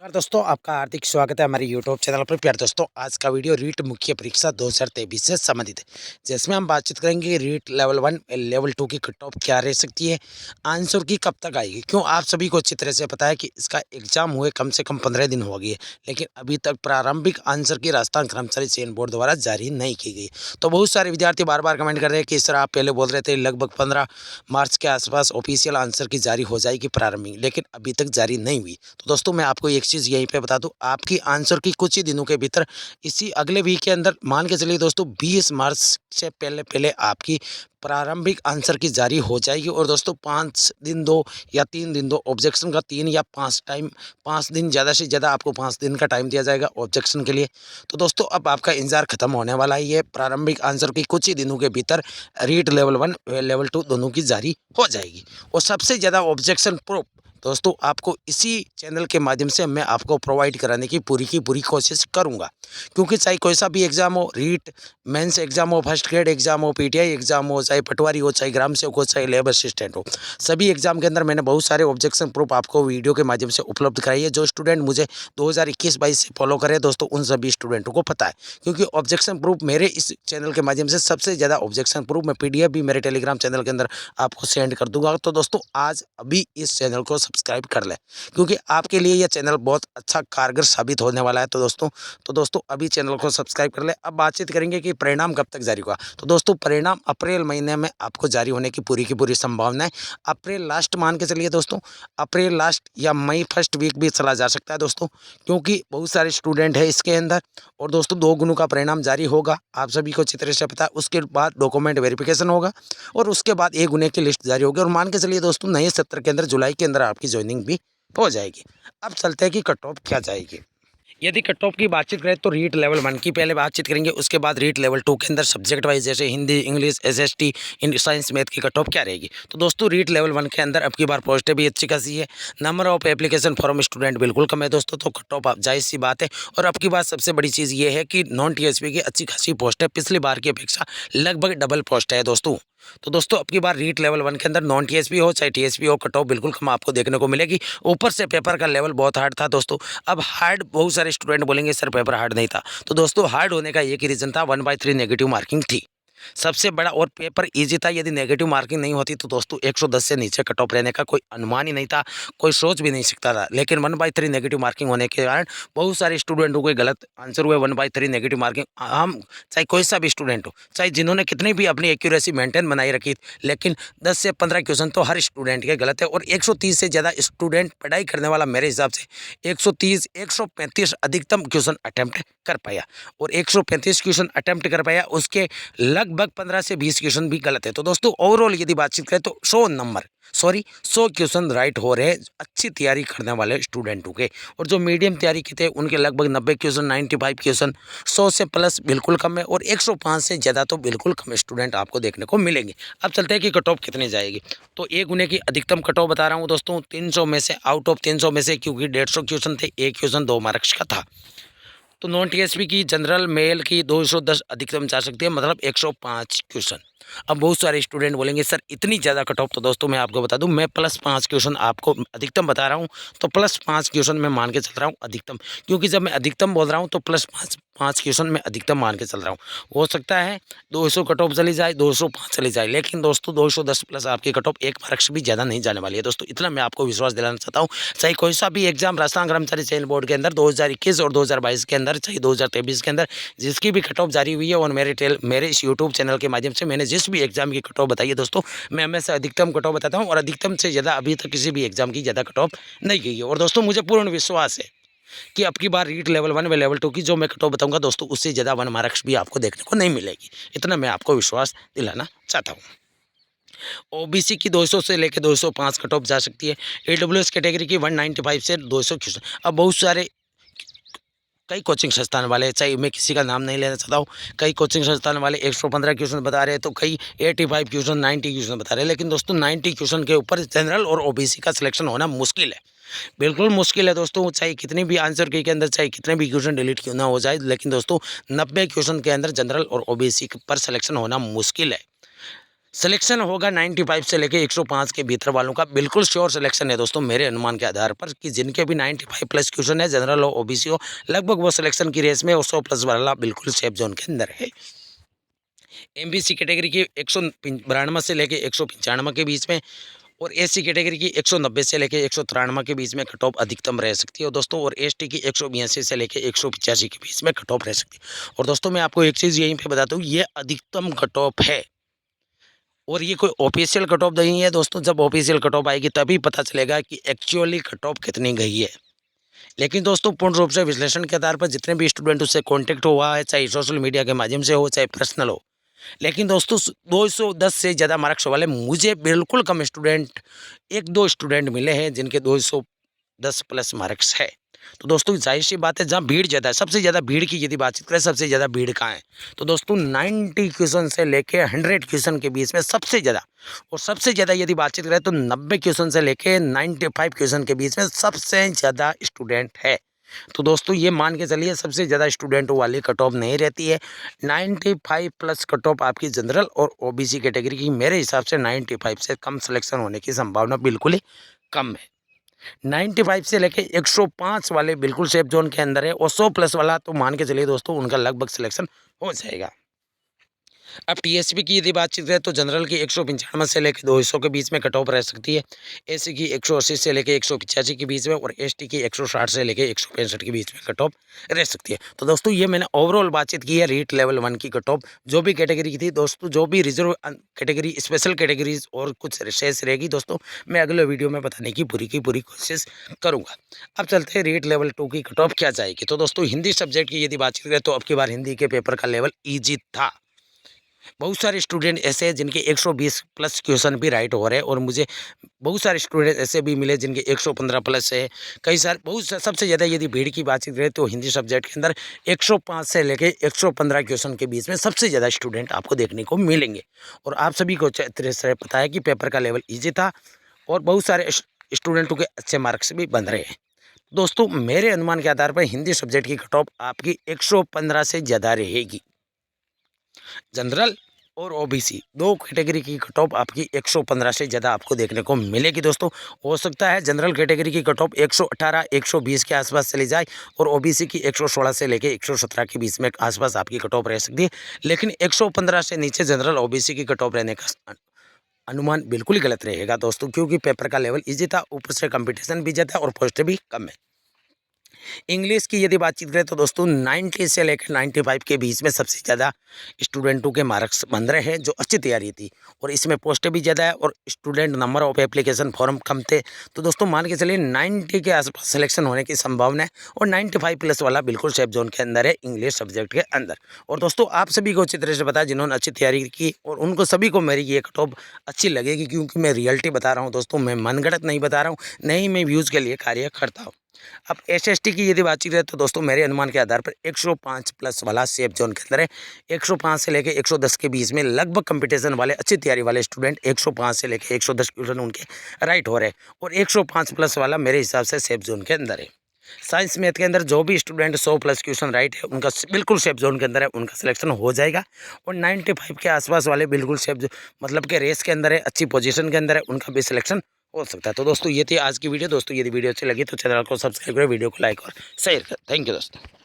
नमस्कार दोस्तों, आपका हार्दिक स्वागत है हमारे यूट्यूब चैनल पर। प्यारे दोस्तों, आज का वीडियो रीट मुख्य परीक्षा 2023 से संबंधित है, जिसमें हम बातचीत करेंगे कि रीट लेवल 1 लेवल 2 की कट ऑफ क्या रह सकती है, आंसर की कब तक आएगी। क्यों आप सभी को अच्छी तरह से पता है कि इसका एग्जाम हुए कम से कम 15 दिन हो गई है, लेकिन अभी तक प्रारंभिक आंसर की राजस्थान कर्मचारी चयन बोर्ड द्वारा जारी नहीं की गई। तो बहुत सारे विद्यार्थी बार बार कमेंट कर रहे हैं कि सर आप पहले बोल रहे थे लगभग 15 मार्च के आसपास ऑफिशियल आंसर की जारी हो जाएगी प्रारंभिक, लेकिन अभी तक जारी नहीं हुई। तो दोस्तों मैं आपको एक चीज़ यहीं पे बता दूं, आपकी आंसर की कुछ ही दिनों के भीतर इसी अगले वीक के अंदर मान के चलिए दोस्तों 20 मार्च से पहले पहले आपकी प्रारंभिक आंसर की जारी हो जाएगी। और दोस्तों 5 दिन दो या 3 दिन दो, ऑब्जेक्शन का 3 या 5 दिन, ज़्यादा से ज़्यादा आपको 5 दिन का टाइम दिया जाएगा ऑब्जेक्शन के लिए। तो दोस्तों अब आपका इंतजार खत्म होने वाला है। ये प्रारंभिक आंसर की कुछ ही दिनों के भीतर रीट लेवल 1 लेवल 2 दोनों की जारी हो जाएगी। और सबसे ज़्यादा ऑब्जेक्शन प्रूफ दोस्तों आपको इसी चैनल के माध्यम से मैं आपको प्रोवाइड कराने की पूरी कोशिश करूंगा। क्योंकि चाहे कोई सा भी एग्जाम हो, रीट मेंस एग्जाम हो, फर्स्ट ग्रेड एग्जाम हो, पीटीआई एग्जाम हो, चाहे पटवारी हो, चाहे ग्राम सेवक हो, चाहे लेबर असिस्टेंट हो, सभी एग्जाम के अंदर मैंने बहुत सारे ऑब्जेक्शन प्रूफ आपको वीडियो के माध्यम से उपलब्ध कराई है। जो स्टूडेंट मुझे 2021-22 से फॉलो करे दोस्तों, उन सभी स्टूडेंटों को पता है। क्योंकि ऑब्जेक्शन प्रूफ मेरे इस चैनल के माध्यम से सबसे ज़्यादा ऑब्जेक्शन प्रूफ मैं पीडीएफ भी मेरे टेलीग्राम चैनल के अंदर आपको सेंड कर दूंगा। तो दोस्तों आज अभी इस चैनल को सब्सक्राइब कर लें, क्योंकि आपके लिए यह चैनल बहुत अच्छा कारगर साबित होने वाला है। तो दोस्तों अभी चैनल को सब्सक्राइब कर ले। अब बातचीत करेंगे कि परिणाम कब तक जारी होगा। तो दोस्तों परिणाम अप्रैल महीने में आपको जारी होने की पूरी संभावना है। अप्रैल लास्ट मान के चलिए दोस्तों, अप्रैल लास्ट या मई फर्स्ट वीक भी चला जा सकता है दोस्तों, क्योंकि बहुत सारे स्टूडेंट है इसके अंदर। और दोस्तों 2 गुणों का परिणाम जारी होगा, आप सभी को अच्छी तरह से पता है। उसके बाद डॉक्यूमेंट वेरिफिकेशन होगा और उसके बाद 1 गुने की लिस्ट जारी होगी। और मान के चलिए दोस्तों नए सत्र के अंदर जुलाई के अंदर आपकी ज्वाइनिंग भी हो जाएगी। अब चलते हैं कि कट ऑफ क्या जाएगी। यदि कट ऑफ की बातचीत करें तो रीट लेवल 1 की पहले बातचीत करेंगे, उसके बाद रीट लेवल 2 के अंदर सब्जेक्ट वाइज जैसे Hindi, English, SST, science, math की कट ऑफ क्या रहेगी। तो दोस्तों रीट लेवल 1 के अंदर अब की बार पोस्टें भी अच्छी खासी है, number of application form student बिल्कुल कम है दोस्तों, तो कट ऑफ जायज़ सी बात है। और अब की बात सबसे बड़ी चीज़ ये है कि नॉन टीएसपी की अच्छी खासी पोस्ट है, पिछली बार की अपेक्षा लगभग डबल पोस्ट है दोस्तों। तो दोस्तों अब की बार रीट लेवल 1 के अंदर नॉन टीएसपी हो चाहे टीएसपी हो, कट ऑफ बिल्कुल कम आपको देखने को मिलेगी। ऊपर से पेपर का लेवल बहुत हार्ड था दोस्तों। अब हार्ड बहुत सारे स्टूडेंट बोलेंगे सर पेपर हार्ड नहीं था, तो दोस्तों हार्ड होने का एक ही रीज़न था, 1/3 नेगेटिव मार्किंग थी सबसे बड़ा। और पेपर इजी था, यदि नेगेटिव मार्किंग नहीं होती तो दोस्तों 110 से नीचे कट ऑफ रहने का कोई अनुमान ही नहीं था, कोई सोच भी नहीं सकता था। लेकिन 1/3 नेगेटिव मार्किंग होने के कारण बहुत सारे स्टूडेंटों के गलत आंसर हुए। 1/3 नेगेटिव मार्किंग हम चाहे कोई सा भी स्टूडेंट हो, चाहे जिन्होंने कितनी भी अपनी एक्यूरेसी मेंटेन बनाई रखी, लेकिन 10 से 15 क्वेश्चन तो हर स्टूडेंट के गलत है। और 130 से ज़्यादा स्टूडेंट पढ़ाई करने वाला मेरे हिसाब से 130 135 अधिकतम क्वेश्चन अटैम्प्ट कर पाया। और 135 क्वेश्चन अटैम्प्ट कर पाया, उसके लगभग 15 से 20 क्वेश्चन भी गलत है। तो दोस्तों ओवरऑल यदि बातचीत करें तो 100 क्वेश्चन राइट हो रहे हैं अच्छी तैयारी करने वाले स्टूडेंटों के। और जो मीडियम तैयारी के थे उनके लगभग 90 क्वेश्चन, 95 क्वेश्चन, 100 से प्लस बिल्कुल कम है। और 105 से ज़्यादा तो बिल्कुल कम स्टूडेंट आपको देखने को मिलेंगे। अब चलते हैं कि कट ऑफ कितनी जाएगी। तो 1 गुने की अधिकतम कट ऑफ बता रहा हूँ दोस्तों, 300 में से आउट ऑफ 300 में से, क्योंकि 150 क्वेश्चन थे, 1 क्वेश्चन 2 मार्क्स का था। तो नॉन टीएसपी की जनरल मेल की 210 अधिकतम जा सकती है, मतलब 105 क्वेश्चन। अब बहुत सारे स्टूडेंट बोलेंगे सर इतनी ज़्यादा कट ऑफ, तो दोस्तों मैं आपको बता दूं, मैं +5 क्वेश्चन आपको अधिकतम बता रहा हूं, तो +5 क्वेश्चन मैं मान के चल रहा हूं अधिकतम। क्योंकि जब मैं अधिकतम बोल रहा हूं तो +5 क्वेश्चन मैं अधिकतम मान के चल रहा हूं। हो सकता है 200 कट ऑफ चली जाए, 205 चली जाए, लेकिन दोस्तों 210 प्लस आपकी कट ऑफ 1 मार्क्स भी ज़्यादा नहीं जाने वाली है दोस्तों। इतना मैं आपको विश्वास दिलाना चाहता हूँ। चाहे कोई सा भी एग्जाम राजस्थान कर्मचारी चयन बोर्ड के अंदर 2021 और 2022 के अंदर, चाहे 2023 के अंदर जिसकी भी कट ऑफ जारी हुई है, और मेरे इस यूट्यूब चैनल के माध्यम से मैंने जिस भी एग्जाम की कट ऑफ बताई है दोस्तों, मैं हमेशा अधिकतम कट ऑफ बताता हूँ। और अधिकतम से ज़्यादा अभी तक किसी भी एग्जाम की ज़्यादा कट ऑफ नहीं गई है। और दोस्तों मुझे पूर्ण विश्वास है कि अब की बार रीट लेवल 1 व लेवल 2 की जो मैं कट ऑफ बताऊंगा दोस्तों, उससे ज़्यादा 1 मार्क्स भी आपको देखने को नहीं मिलेगी। इतना मैं आपको विश्वास दिलाना चाहता हूँ। ओबीसी की 200 से लेकर 205 कट ऑफ जा सकती है। ईडब्ल्यूएस कैटेगरी की 195 से 200 क्वेश्चन। अब बहुत सारे कई कोचिंग संस्थान वाले, चाहे मैं किसी का नाम नहीं लेना चाहता हूँ, कई कोचिंग संस्थान वाले 115 क्वेश्चन बता रहे हैं, तो कई 85 क्वेश्चन, 90 क्वेश्चन बता रहे हैं। लेकिन दोस्तों 90 क्वेश्चन के ऊपर जनरल और ओबीसी का सिलेक्शन होना मुश्किल है, बिल्कुल मुश्किल है दोस्तों। चाहे कितने भी आंसर के अंदर चाहे कितने भी क्वेश्चन डिलीट क्यों ना हो जाए, लेकिन दोस्तों 90 क्वेश्चन के अंदर जनरल और ओबीसी पर सिलेक्शन होना मुश्किल है। सिलेक्शन होगा 95 से लेके 105 के भीतर वालों का, बिल्कुल श्योर सिलेक्शन है दोस्तों मेरे अनुमान के आधार पर कि जिनके भी 95 प्लस क्वेश्चन है, जनरल हो ओबीसी हो, लगभग वो सिलेक्शन की रेस में और 100 प्लस वाला बिल्कुल सेफ जोन के अंदर है। एमबीसी कैटेगरी की 192 से लेके 195 के बीच में और एससी कैटेगरी की 190 से लेके 193 के बीच में कट ऑफ अधिकतम रह सकती है दोस्तों, और एसटी की 182 से लेके 185 के बीच में कट ऑफ रह सकती है। और दोस्तों मैं आपको एक चीज़ यहीं पे बताता हूँ, ये अधिकतम कट ऑफ है और ये कोई ऑफिशियल कट ऑफ नहीं है दोस्तों। जब ऑफिशियल कट ऑफ आएगी तभी पता चलेगा कि एक्चुअली कट ऑफ कितनी गई है। लेकिन दोस्तों पूर्ण रूप से विश्लेषण के आधार पर जितने भी स्टूडेंट उससे कॉन्टेक्ट हुआ है, चाहे सोशल मीडिया के माध्यम से हो चाहे पर्सनल हो, लेकिन दोस्तों 210 से ज़्यादा मार्क्स वाले मुझे बिल्कुल कम स्टूडेंट, 1-2 स्टूडेंट मिले हैं जिनके 210 प्लस मार्क्स है। तो दोस्तों जाहिर सी बात है, जहाँ भीड़ ज़्यादा है, सबसे ज़्यादा भीड़ की यदि बातचीत करें, सबसे ज़्यादा भीड़ कहाँ है, तो दोस्तों 90 क्वेश्चन से लेके 100 क्वेश्चन के बीच में सबसे ज़्यादा, और सबसे ज़्यादा यदि बातचीत करें तो 90 क्वेश्चन से लेके 95 क्वेश्चन के बीच में सबसे ज़्यादा स्टूडेंट है। तो दोस्तों ये मान के चलिए सबसे ज़्यादा स्टूडेंट वाली कट ऑफ नहीं रहती है। 95 प्लस कट ऑफ आपकी जनरल और ओबीसी कैटेगरी की मेरे हिसाब से 95 से कम सिलेक्शन होने की संभावना बिल्कुल ही कम है। 95 से लेके 105 वाले बिल्कुल सेफ जोन के अंदर है, और 100 प्लस वाला तो मान के चलिए दोस्तों उनका लगभग सिलेक्शन हो जाएगा। अब टीएसपी की यदि बातचीत करें तो जनरल की 195 से लेकर 200 के बीच में कट ऑफ रह सकती है, एससी की 180 से लेकर 185 के बीच में, और एसटी की 160 से लेकर 165 के बीच में कट ऑफ रह सकती है। तो दोस्तों ये मैंने ओवरऑल बातचीत की है रीट लेवल 1 की कट ऑफ, जो भी कैटेगरी की थी दोस्तों, जो भी रिजर्व कैटेगरी, स्पेशल कैटेगरीज और कुछ शेष रहेगी दोस्तों, मैं अगले वीडियो में बताने की पूरी कोशिश करूँगा। अब चलते हैं रीट लेवल 2 की कट ऑफ क्या जाएगी। तो दोस्तों हिंदी सब्जेक्ट की यदि बातचीत करें तो अब की बार हिंदी के पेपर का लेवल ईजी था। बहुत सारे स्टूडेंट ऐसे हैं जिनके 120 प्लस क्वेश्चन भी राइट हो रहे हैं, और मुझे बहुत सारे स्टूडेंट ऐसे भी मिले जिनके 115 प्लस है। कई सारे सबसे ज़्यादा यदि भीड़ की बातचीत करें तो हिंदी सब्जेक्ट के अंदर 105 से लेके 115 क्वेश्चन के बीच में सबसे ज़्यादा स्टूडेंट आपको देखने को मिलेंगे। और आप सभी को अच्छी तरह से पता है कि पेपर का लेवल ईजी था और बहुत सारे स्टूडेंटों के अच्छे मार्क्स भी बन रहे हैं। दोस्तों मेरे अनुमान के आधार पर हिंदी सब्जेक्ट की कट ऑफ आपकी 115 से ज़्यादा रहेगी। जनरल और ओबीसी दो कैटेगरी की कट ऑफ आपकी 115 से ज़्यादा आपको देखने को मिलेगी दोस्तों। हो सकता है जनरल कैटेगरी की कट ऑफ 118 120 के आसपास चली जाए, और ओबीसी की 116 से लेके 117 के बीच में आसपास आपकी कट ऑफ रह सकती है। लेकिन 115 से नीचे जनरल ओबीसी की कट ऑफ रहने का अनुमान बिल्कुल ही गलत रहेगा दोस्तों, क्योंकि पेपर का लेवल ईजी था, ऊपर से कंपटीशन भी ज़्यादा और पोस्ट भी कम है। इंग्लिश की यदि बातचीत करें तो दोस्तों 90 से लेकर 95 के बीच में सबसे ज़्यादा स्टूडेंटों के मार्क्स बन रहे हैं, जो अच्छी तैयारी थी, और इसमें पोस्ट भी ज़्यादा है और student number of application form कम थे। तो दोस्तों मान के चलिए 90 के आसपास सिलेक्शन होने की संभावना है, और 95 प्लस वाला बिल्कुल सेफ जोन के अंदर है इंग्लिश सब्जेक्ट के अंदर। और दोस्तों आप सभी को अच्छी तरह से पता है जिन्होंने अच्छी तैयारी की, और उनको सभी को मेरी ये कट ऑफ अच्छी लगेगी, क्योंकि मैं रियलिटी बता रहा हूँ दोस्तों, मैं मनगढ़ंत नहीं बता रहा हूँ, नहीं मैं व्यूज़ के लिए कार्य करता हूँ। अब एसएसटी की यदि बातचीत करें तो दोस्तों मेरे अनुमान के आधार पर 105 प्लस वाला सेफ जोन के अंदर है। 105 से लेकर 110 के बीच में लगभग कंपटीशन वाले अच्छी तैयारी वाले स्टूडेंट 105 से लेकर 110 क्वेश्चन उनके राइट हो रहे हैं, और 105 प्लस वाला मेरे हिसाब से सेफ जोन के अंदर है। साइंस मैथ के अंदर जो भी स्टूडेंट 100 प्लस क्वेश्चन राइट है उनका बिल्कुल सेफ जोन के अंदर है, उनका सिलेक्शन हो जाएगा। और 95 के आसपास वाले बिल्कुल सेफ मतलब के रेस के अंदर है, अच्छी पोजीशन के अंदर है, उनका भी सिलेक्शन हो सकता है। तो दोस्तों ये थी आज की वीडियो। दोस्तों यदि वीडियो अच्छी लगी तो चैनल को सब्सक्राइब करें, वीडियो को लाइक और शेयर करें। थैंक यू दोस्तों।